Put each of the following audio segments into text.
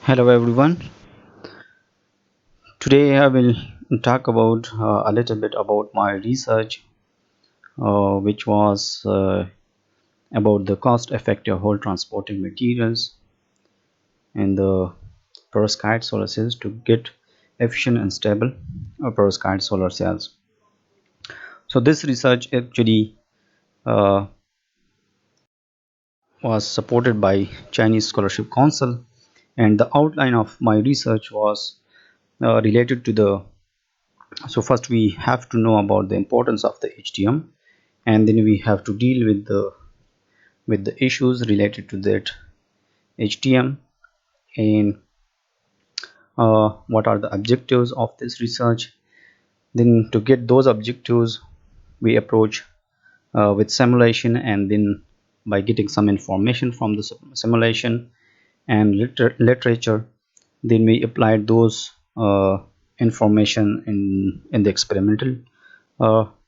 Hello everyone. Today I will talk about a little bit about my research, which was about the cost-effective whole transporting materials in the perovskite solar cells to get efficient and stable perovskite solar cells. So this research actually uh, was supported by Chinese Scholarship Council, and the outline of my research was related to the. So first we have to know about the importance of the HTM, and then we have to deal with the issues related to that HTM, and what are the objectives of this research. Then to get those objectives we approach with simulation, and then by getting some information from the simulation and literature, then we applied those information in the experimental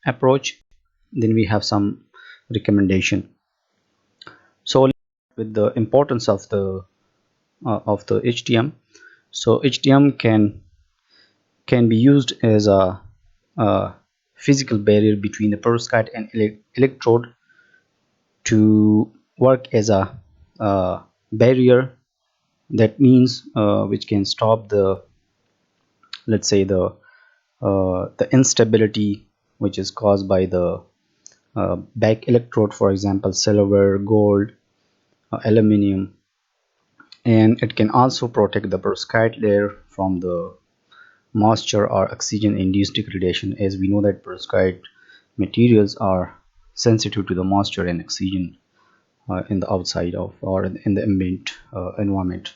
approach. Then we have some recommendation. So with the importance of the HTM. So HTM can be used as a physical barrier between the perovskite and electrode to work as a barrier. That means which can stop the, let's say, the instability which is caused by the back electrode, for example silver, gold, aluminum. And it can also protect the perovskite layer from the moisture or oxygen induced degradation, as we know that perovskite materials are sensitive to the moisture and oxygen in the outside of or in the ambient environment.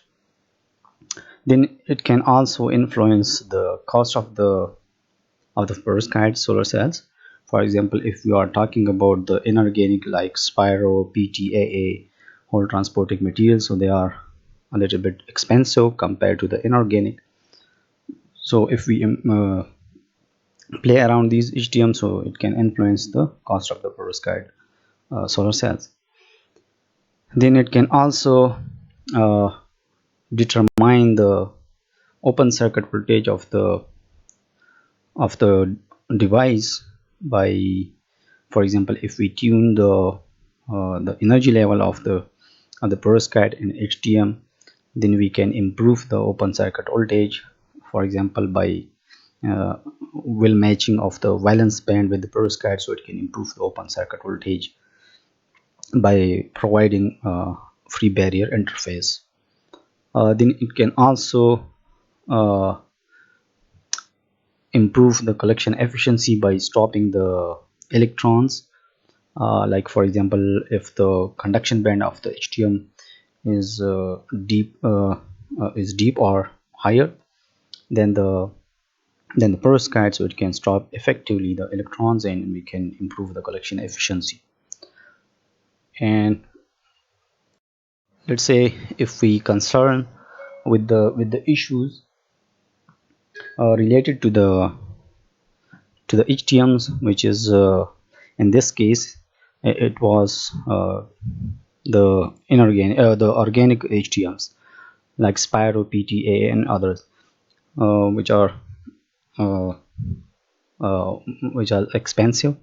Then it can also influence the cost of the perovskite solar cells. For example, if we are talking about the inorganic like spiro, PTAA, whole transporting materials, so they are a little bit expensive compared to the inorganic. So if we play around these HTM, so it can influence the cost of the perovskite solar cells. Then it can also uh, determine the open circuit voltage of the device by, for example, if we tune the energy level of the perovskite in HTM, then we can improve the open circuit voltage, for example by well matching of the valence band with the perovskite, so it can improve the open circuit voltage by providing free barrier interface. Then it can also uh, improve the collection efficiency by stopping the electrons, like for example if the conduction band of the HTM is deep or higher than the perovskite, so it can stop effectively the electrons and we can improve the collection efficiency. And let's say if we concern with the issues related to the HTMs, which is in this case it was the organic HTMs like Spiro, PTA, and others, which are uh, uh, which are expensive.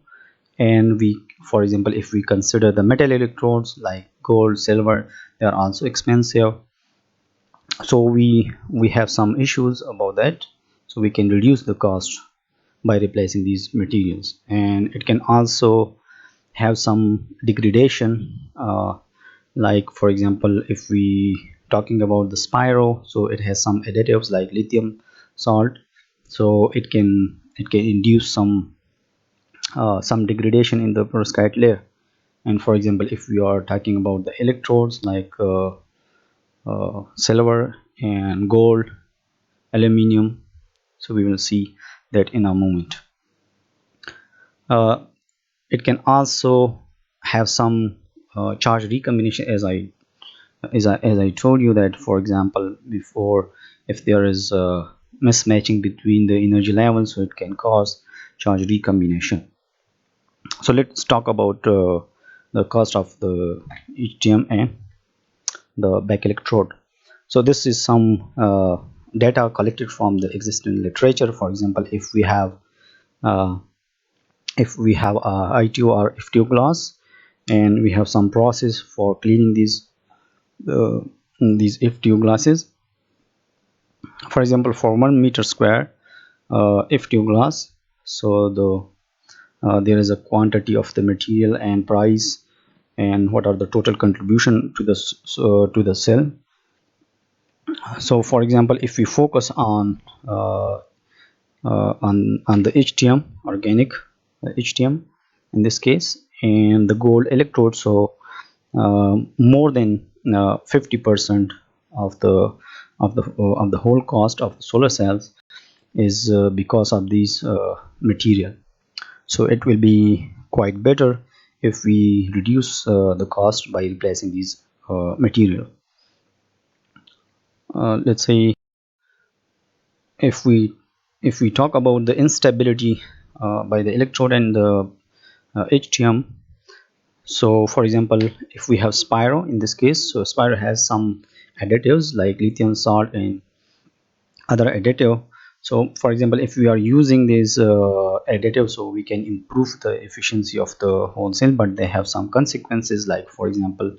And we, for example, if we consider the metal electrodes like gold, silver, they are also expensive. So we have some issues about that, so we can reduce the cost by replacing these materials. And it can also have some degradation, like for example if we talking about the spiro, so it has some additives like lithium salt, so it can induce some degradation in the perovskite layer. And for example if we are talking about the electrodes like silver and gold, aluminum, so we will see that in a moment. uh, it can also have some charge recombination, as I told you that, for example before, if there is a mismatching between the energy levels, so it can cause charge recombination. So let's talk about the cost of the HTM and the back electrode. So this is some data collected from the existing literature. For example, uh, if we have a ITO or FTO glass, and we have some process for cleaning uh, these FTO glasses. For example, for 1 meter square FTO glass, so there is a quantity of the material and price, and what are the total contribution to the cell. So for example, if we focus on the HTM, organic HTM in this case, and the gold electrode, so more than 50% of the whole cost of the solar cells is because of these material. So it will be quite better if we reduce the cost by replacing these material. Let's say if we talk about the instability by the electrode and the HTM. So for example, if we have Spiro in this case, so Spiro has some additives like lithium salt and other additive. So for example, if we are using these additives, so we can improve the efficiency of the whole cell, but they have some consequences. Like for example,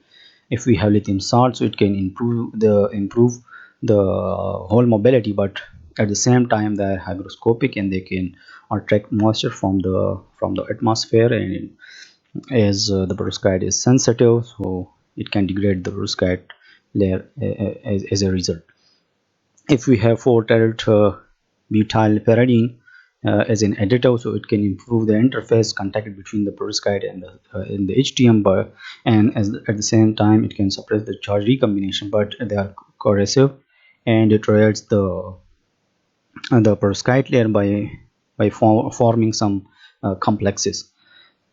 if we have lithium salt, so it can improve the whole mobility, but at the same time they are hygroscopic and they can attract moisture from the atmosphere, and as the perovskite is sensitive, so it can degrade the perovskite layer as a result. If we have 4-tilt butyl pyridine as an additive, so it can improve the interface contact between the perovskite and the HTM bar, and at the same time it can suppress the charge recombination, but they are corrosive and it deteriorates the perovskite layer by forming some complexes.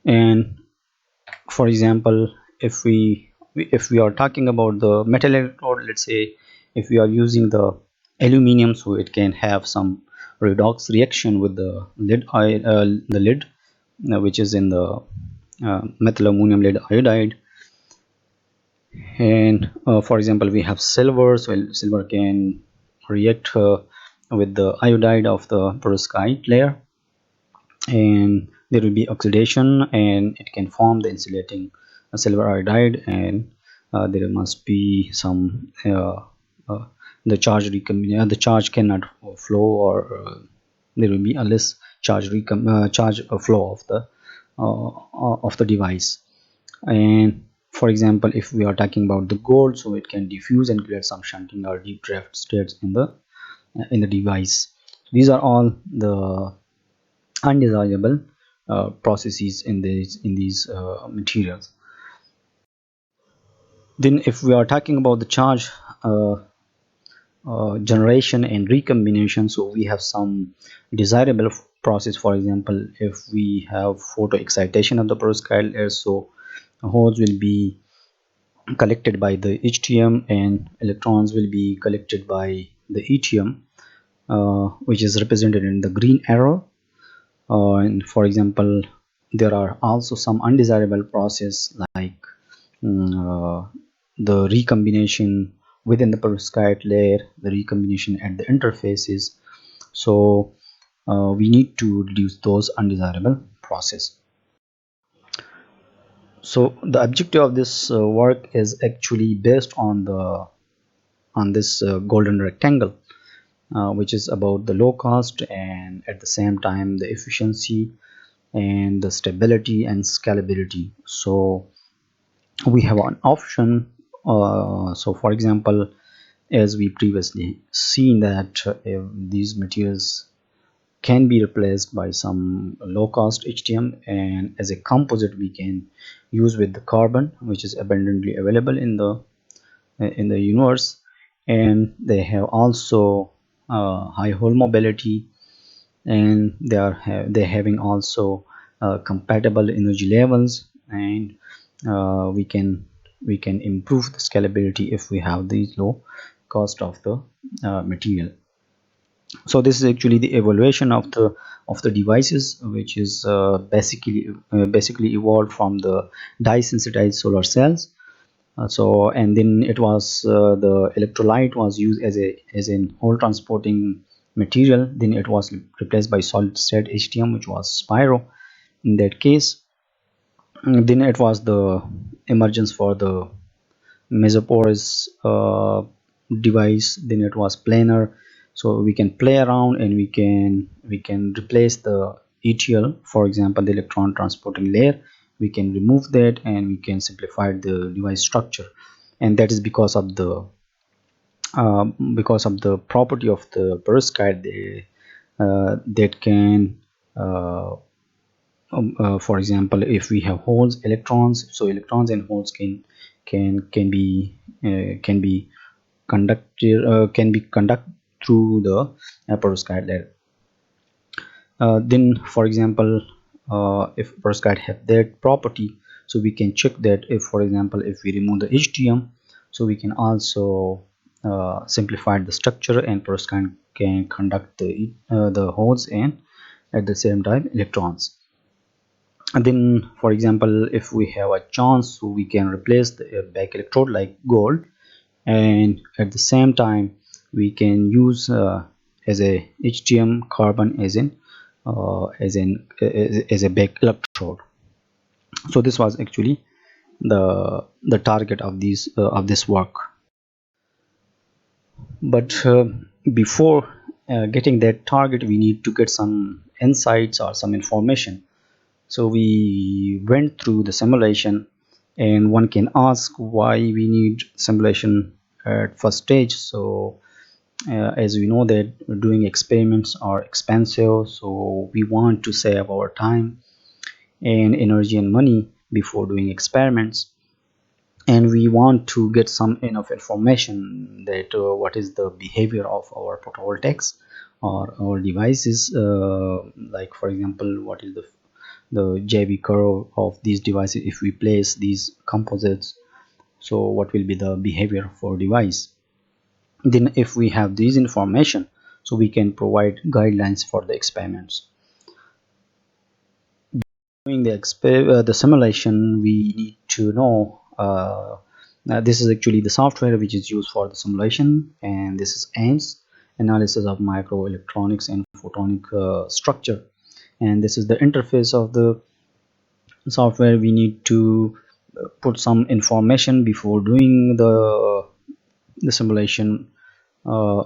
And for example, if we are talking about the metal electrode, let's say if we are using the aluminum, so it can have some redox reaction with the lead, which is in the methyl ammonium lead iodide. And for example, we have silver, so silver can react with the iodide of the perovskite layer, and there will be oxidation and it can form the insulating silver iodide, and there must be some the charge cannot flow, or there will be a less charge flow of the device. And for example, if we are talking about the gold, so it can diffuse and create some shunting or deep draft states in the device. These are all the undesirable processes in these materials. Then if we are talking about the charge generation and recombination, so we have some desirable process. For example, if we have photo excitation of the perovskite layer, so holes will be collected by the HTM and electrons will be collected by the ETM, which is represented in the green arrow. And for example, there are also some undesirable process like the recombination within the perovskite layer, the recombination at the interfaces. So we need to reduce those undesirable process. So the objective of this work is actually based on this golden rectangle, which is about the low cost and at the same time the efficiency and the stability and scalability. So we have an option. So for example, as we previously seen that if these materials can be replaced by some low cost HTM, and as a composite we can use with the carbon, which is abundantly available in the universe, and they have also high hole mobility, and they're having also compatible energy levels, and we can improve the scalability if we have these low cost of the material. So this is actually the evaluation of the devices, which is basically evolved from the dye sensitized solar cells. So and then it was the electrolyte was used as an hole transporting material. Then it was replaced by solid state HTM, which was Spiro in that case. Then it was the emergence for the mesoporous device. Then it was planar, so we can play around and we can replace the ETL, for example the electron transporting layer. We can remove that and we can simplify the device structure, and that is because of the property of the perovskite that can for example, if we have holes, electrons, so electrons and holes can be conduct through the perovskite layer. Then for example, if perovskite have that property, so we can check that if, for example, if we remove the HTM, so we can also simplify the structure and perovskite can conduct the holes and at the same time electrons. And then for example, if we have a chance, so we can replace the back electrode like gold, and at the same time we can use as a HTM carbon as a back electrode. So this was actually the target of this work. But before getting that target, we need to get some insights or some information. So we went through the simulation, and one can ask why we need simulation at first stage. So as we know that doing experiments are expensive, so we want to save our time and energy and money before doing experiments, and we want to get some enough information that what is the behavior of our photovoltaics or our devices, like for example what is the JB curve of these devices if we place these composites. So what will be the behavior for device? Then if we have these information, so we can provide guidelines for the experiments. Doing the simulation, we need to know this is actually the software which is used for the simulation, and this is AIMS, analysis of microelectronics and photonic structure. And this is the interface of the software. We need to put some information before doing the simulation uh,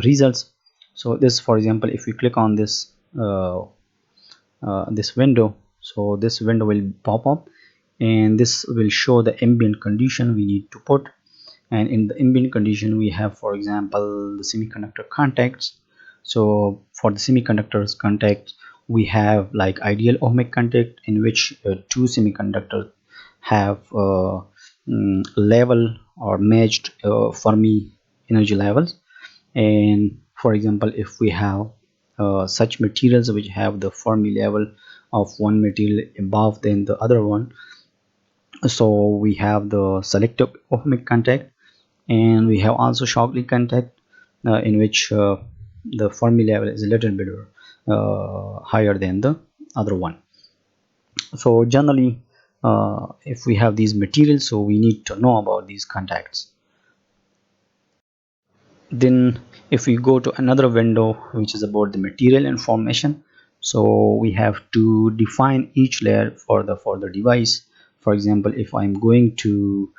results. So this, for example, if we click on this window, so this window will pop up and this will show the ambient condition we need to put. And in the ambient condition we have, for example, the semiconductor contacts. So for the semiconductors contact, we have like ideal ohmic contact, in which two semiconductors have level or matched Fermi energy levels. And for example, if we have such materials which have the Fermi level of one material above than the other one, so we have the selective ohmic contact, and we have also Shockley contact, in which the Fermi level is a little bit higher than the other one. So generally, if we have these materials, so we need to know about these contacts. Then if we go to another window which is about the material information, so we have to define each layer for the device. For example, if I'm going to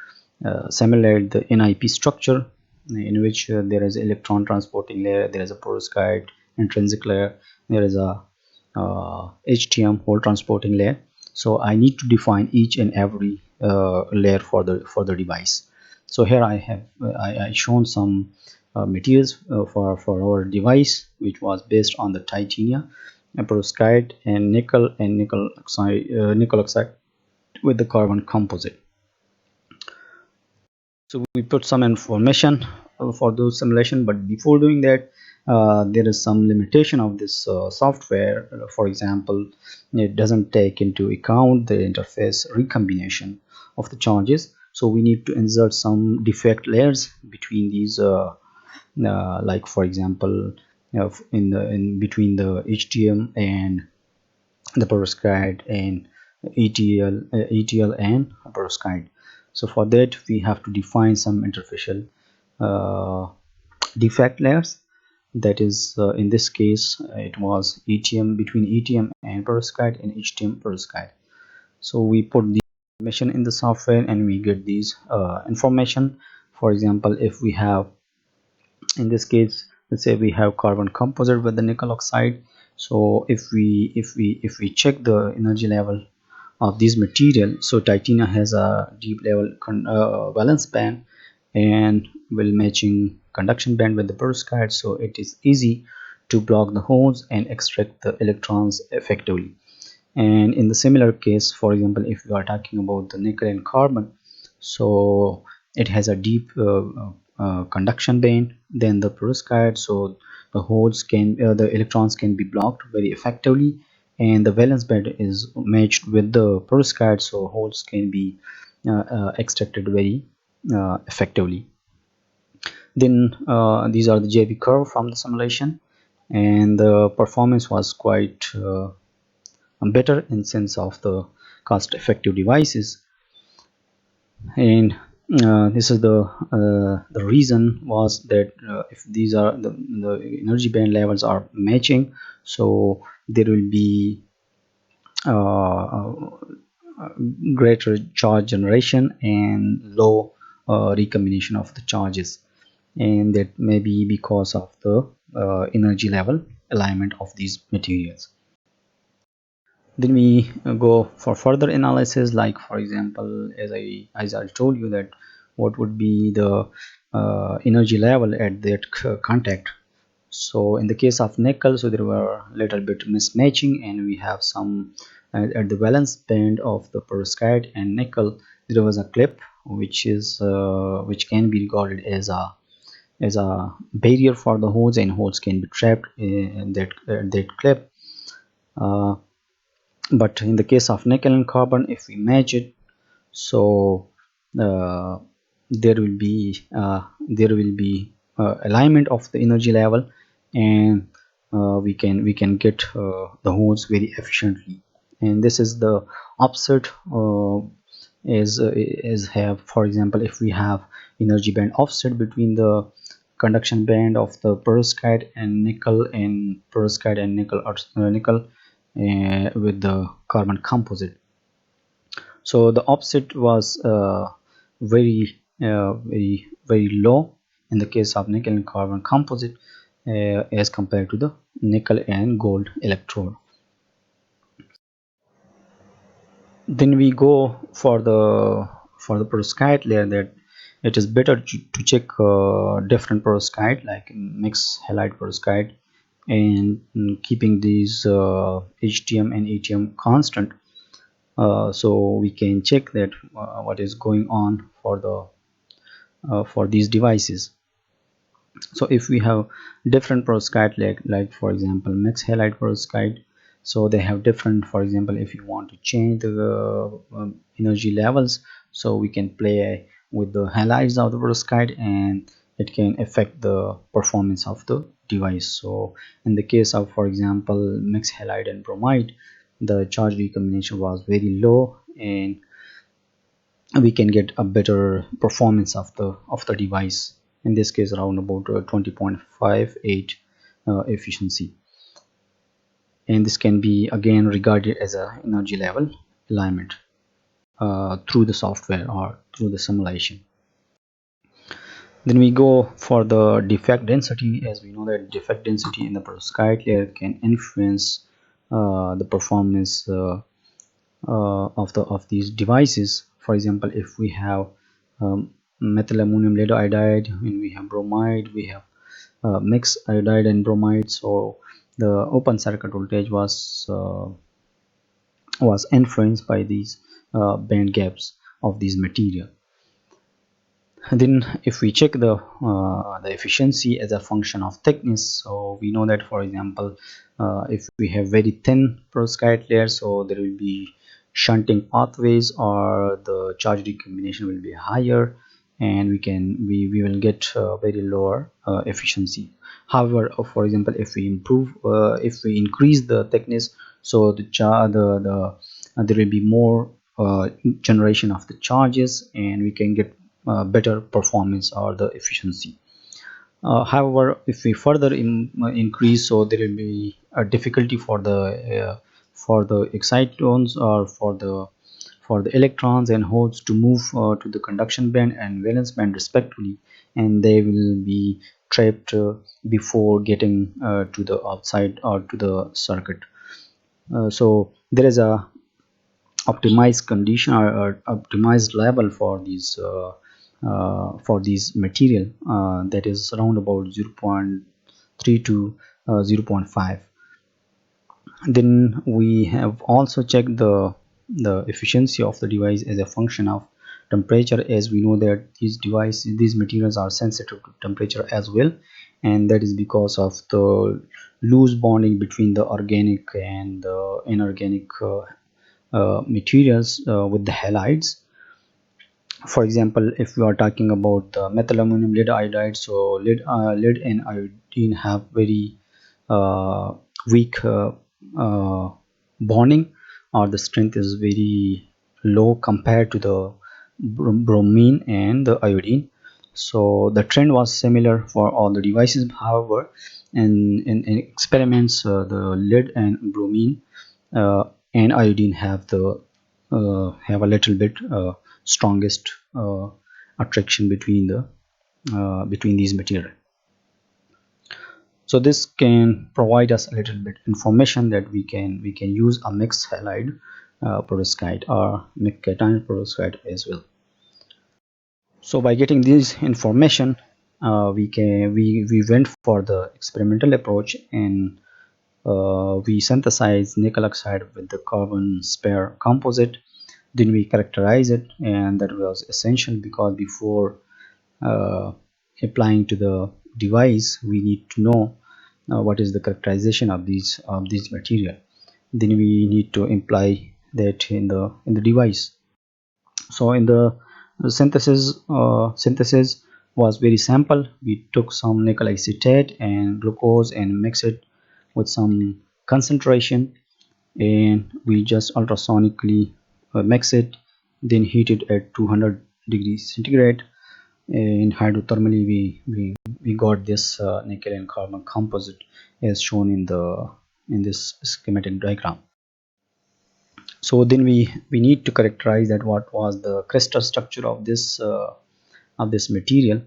simulate the NIP structure, in which there is electron transporting layer, there is a perovskite intrinsic layer, there is a HTM hole transporting layer. So I need to define each and every layer for the device. So here I have I shown some materials for our device, which was based on the titanium, perovskite, and nickel oxide with the carbon composite. So we put some information for those simulation, but before doing that, there is some limitation of this software. For example, it doesn't take into account the interface recombination of the charges, so we need to insert some defect layers between these like for example, in between the HTM and the perovskite and ETL and perovskite. So for that we have to define some interfacial uh, defect layers. That is, in this case, it was ETM, between ETM and perovskite, and HTM perovskite. So we put the information in the software and we get these information. For example, if we have, in this case, let's say we have carbon composite with the nickel oxide. So if we check the energy level of this material, so titanium has a deep level valence band and will matching conduction band with the perovskite, so it is easy to block the holes and extract the electrons effectively. And in the similar case, for example, if we are talking about the nickel and carbon, so it has a deep conduction band than the perovskite, so the holes can the electrons can be blocked very effectively, and the valence band is matched with the perovskite, so holes can be extracted very effectively. Then these are the JB curve from the simulation, and the performance was quite better in sense of the cost effective devices. And this is the reason was that if these are the energy band levels are matching, so there will be uh, greater charge generation and low recombination of the charges, and that may be because of the energy level alignment of these materials. Then we go for further analysis, like for example, as I told you that what would be the energy level at that contact. So in the case of nickel, so there were a little bit mismatching, and we have some at the valence band of the perovskite and nickel, there was a clip which can be regarded as a barrier for the holes, and holes can be trapped in that clip. uh, but in the case of nickel and carbon, if we match it, so uh, there will be alignment of the energy level, and we can get the holes very efficiently. And this is the opposite, as have, for example, if we have energy band offset between the conduction band of the perovskite and nickel, and perovskite and nickel with the carbon composite. So the offset was very low in the case of nickel and carbon composite as compared to the nickel and gold electrode. Then we go for the perovskite layer, that it is better to check different perovskite, like mixed halide perovskite, and keeping these HTM and ATM constant, so we can check that what is going on for these devices. So if we have different perovskite, like for example mixed halide perovskite, so they have different, for example, if you want to change the energy levels, so we can play with the halides of the perovskite, and it can affect the performance of the device. So in the case of, for example, mixed halide and bromide, the charge recombination was very low, and we can get a better performance of the device, in this case around about 20.58 efficiency. And this can be again regarded as a energy level alignment through the software or through the simulation. Then we go for the defect density. As we know that defect density in the perovskite layer can influence the performance of these devices. For example, if we have methyl ammonium lead iodide, when we have bromide, we have mixed iodide and bromide, so the open circuit voltage was influenced by these band gaps of these material. And then if we check the efficiency as a function of thickness, so we know that, for example, if we have very thin perovskite layer, so there will be shunting pathways, or the charge recombination will be higher, and we will get very lower efficiency. However, for example, if we increase the thickness, so there will be more generation of the charges, and we can get better performance or the efficiency. However, if we further increase, so there will be a difficulty for the excitons or for the electrons and holes to move to the conduction band and valence band respectively, and they will be trapped before getting to the outside or to the circuit. So there is a optimized condition or optimized level for these material, that is around about 0.3 to 0.5. Then we have also checked the efficiency of the device as a function of temperature, as we know that these materials are sensitive to temperature as well, and that is because of the loose bonding between the organic and the inorganic materials with the halides. For example, if we are talking about methyl ammonium lead iodide, so lead and iodine have very uh, weak bonding, or the strength is very low compared to the bromine and the iodine. So the trend was similar for all the devices. However, in experiments, the lead and bromine uh, and iodine have a little bit strongest attraction between these material. So this can provide us a little bit information that we can use a mixed halide perovskite or mixed cation perovskite as well. So by getting this information, we went for the experimental approach, and we synthesize nickel oxide with the carbon spare composite. Then we characterize it, and that was essential because before uh, applying to the device, we need to know what is the characterization of these material. Then we need to imply that in the device. So in the synthesis was very simple. We took some nickel acetate and glucose and mix it with some concentration, and we just ultrasonically mix it, then heat it at 200 degrees centigrade, and hydrothermally we got this nickel and carbon composite as shown in this schematic diagram. So then we need to characterize that what was the crystal structure of this material.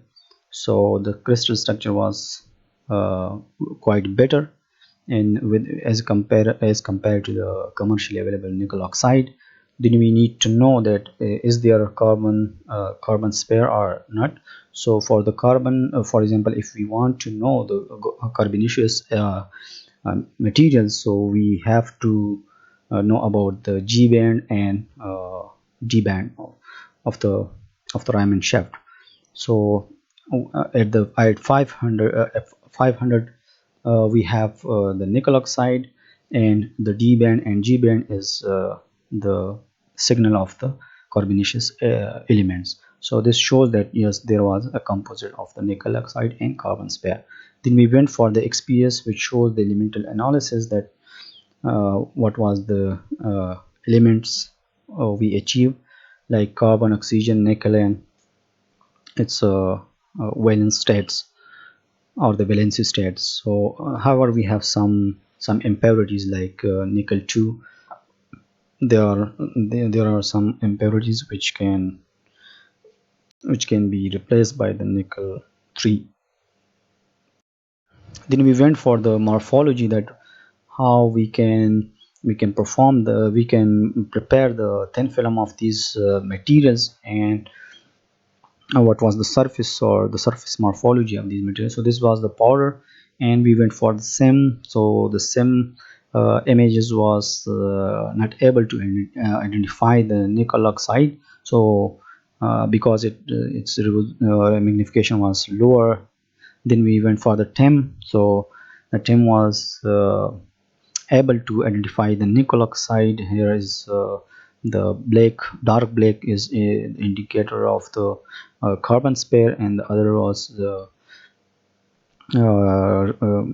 So the crystal structure was quite better, and with as compared to the commercially available nickel oxide. Then we need to know that is there a carbon spare or not. So for the carbon, for example, if we want to know the carbonaceous materials, so we have to know about the G band and D band of the Raman shaft. So at 500 we have the nickel oxide, and the D band and G band is the signal of the carbonaceous elements. So this shows that yes, there was a composite of the nickel oxide and carbon spare. Then we went for the XPS, which shows the elemental analysis that what was the elements we achieved, like carbon, oxygen, nickel, and its valence states or the valency states. So however, we have some impurities like nickel 2. There are some impurities which can be replaced by the nickel 3. Then we went for the morphology, that how we can prepare the thin film of these materials, and what was the surface or the surface morphology of these materials. So this was the powder, and we went for the sim. So the sim images was not able to identify the nickel oxide. So because its magnification was lower. Then we went for the TEM. So the TEM was able to identify the nickel oxide. Here is the dark black is an indicator of the carbon spare, and the other was the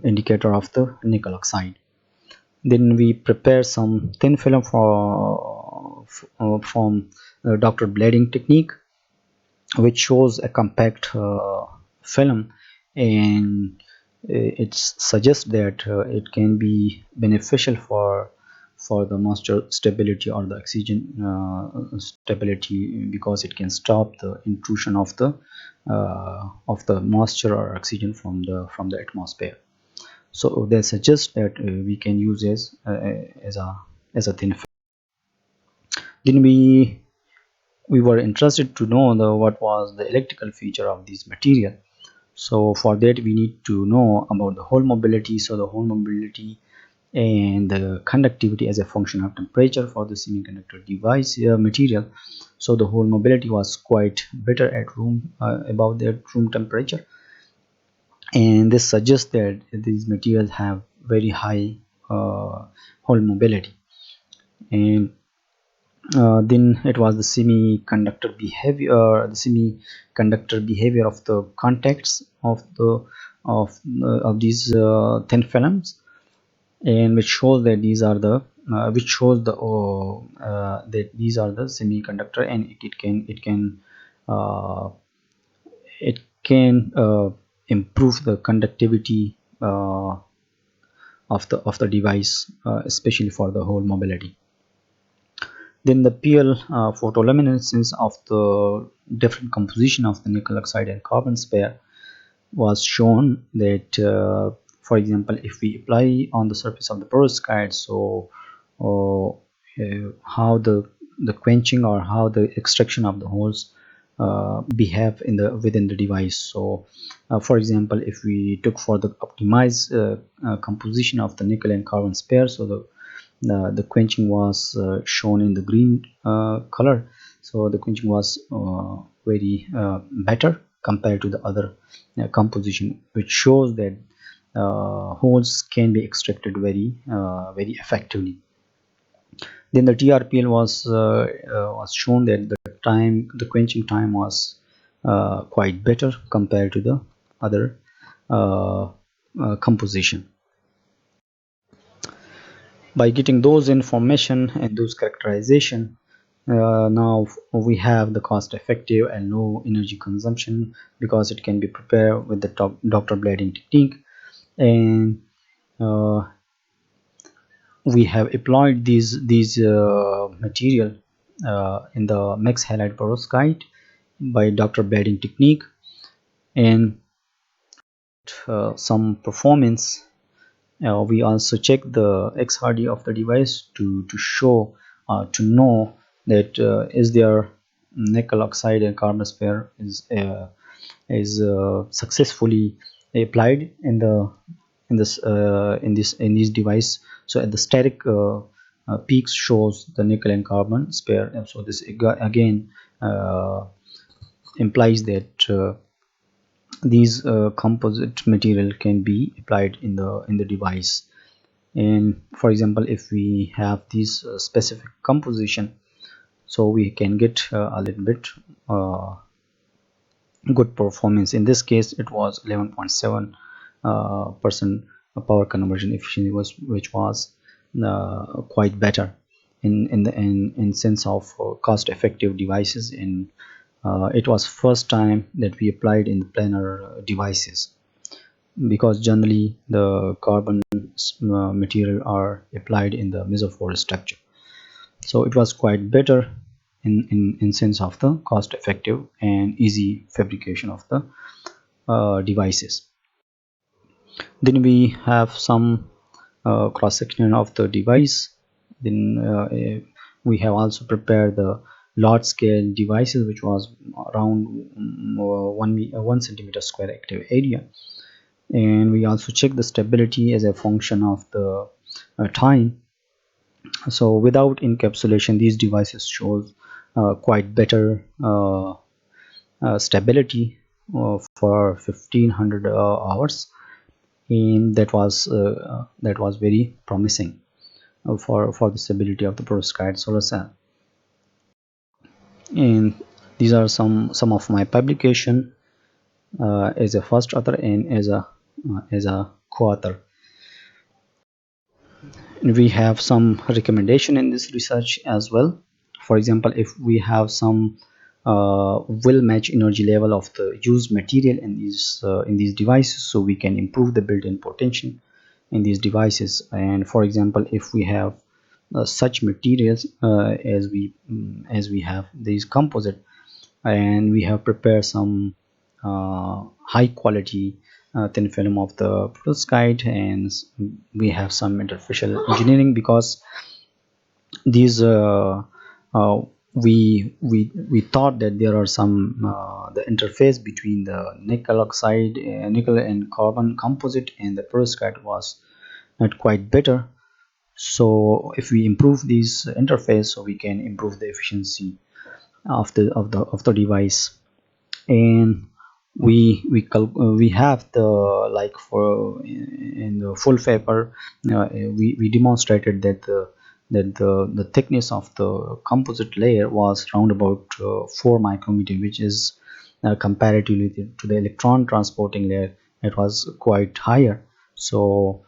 indicator of the nickel oxide. Then we prepare some thin film from Dr. blading technique, which shows a compact film, and it suggests that it can be beneficial for the moisture stability or the oxygen stability, because it can stop the intrusion of the moisture or oxygen from the atmosphere. So they suggest that we can use as a thin film. Then we were interested to know what was the electrical feature of this material. So for that we need to know about the hole mobility. So the hole mobility and the conductivity as a function of temperature for the semiconductor device material. So the hole mobility was quite better at above the room temperature, and this suggests that these materials have very high hole mobility. And then it was the semiconductor behavior of the contacts of these thin films, and which shows that these are the that these are the semiconductor, and uh, it can improve the conductivity of the device, especially for the hole mobility. Then the PL photoluminescence of the different composition of the nickel oxide and carbon sphere was shown that, for example, if we apply on the surface of the perovskite, so how the quenching or how the extraction of the holes behave within the device. So for example, if we took for the optimized composition of the nickel and carbon sphere, so the quenching was shown in the green color. So the quenching was very better compared to the other composition, which shows that holes can be extracted very effectively. Then the TRPL was shown that the quenching time was quite better compared to the other composition. By getting those information and those characterization, now we have the cost effective and low energy consumption, because it can be prepared with the Dr. blading technique. And we have applied these material in the mixed halide perovskite by Dr. blading technique, and some performance. We also check the XRD of the device to show to know that is there nickel oxide and carbon sphere is successfully applied in this device. So at the static peaks shows the nickel and carbon sphere, and so this again implies that these composite material can be applied in the device. And for example, if we have this specific composition, so we can get a little bit good performance. In this case it was 11.7 percent power conversion efficiency, which was quite better in sense of cost effective devices. And it was first time that we applied in the planar devices, because generally the carbon material are applied in the mesophore structure. So it was quite better in sense of the cost effective and easy fabrication of the devices. Then we have some cross section of the device. Then we have also prepared the large scale devices, which was around 1 centimeter square active area. And we also check the stability as a function of the time. So without encapsulation, these devices shows quite better stability for 1500 hours, and that was very promising for the stability of the perovskite solar cell. And these are some of my publication as a first author and as a co-author. We have some recommendation in this research as well. For example, if we have some will match energy level of the used material in these devices, so we can improve the built-in potential in these devices. And for example, if we have such materials as we have these composite, and we have prepared some high quality thin film of the perovskite, and we have some interfacial engineering, because these uh, we thought that there are some the interface between the nickel oxide, nickel and carbon composite, and the perovskite was not quite better. So if we improve this interface, so we can improve the efficiency of the device. And we have the, like, for in the full paper, we demonstrated that the thickness of the composite layer was around about 4 micrometer, which is comparatively to the electron transporting layer, it was quite higher. So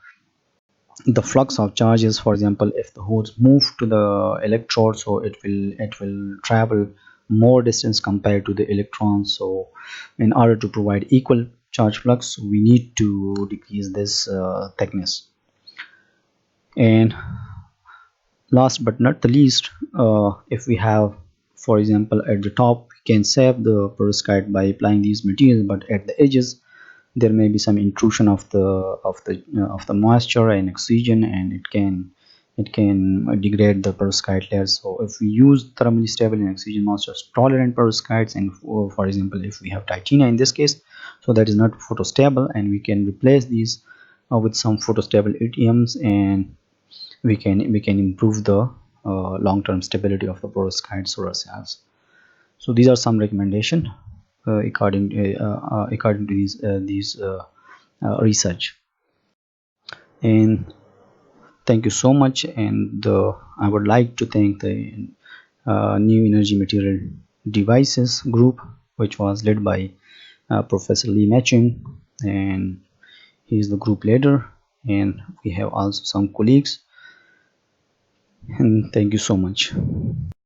the flux of charges, for example, if the holes move to the electrode, so it will travel more distance compared to the electrons. So in order to provide equal charge flux, we need to decrease this thickness. And last but not the least, if we have, for example, at the top we can save the perovskite by applying these materials, but at the edges there may be some intrusion of the moisture and oxygen, and it can degrade the perovskite layer. So if we use thermally stable and oxygen moisture tolerant perovskites, and for example if we have titanium in this case, so that is not photostable, and we can replace these with some photostable ATMs, and we can improve the long-term stability of the perovskite solar cells. So these are some recommendation according to these research. And thank you so much. And I would like to thank the new energy material devices group, which was led by Professor Lee Matching, and he is the group leader, and we have also some colleagues. And thank you so much.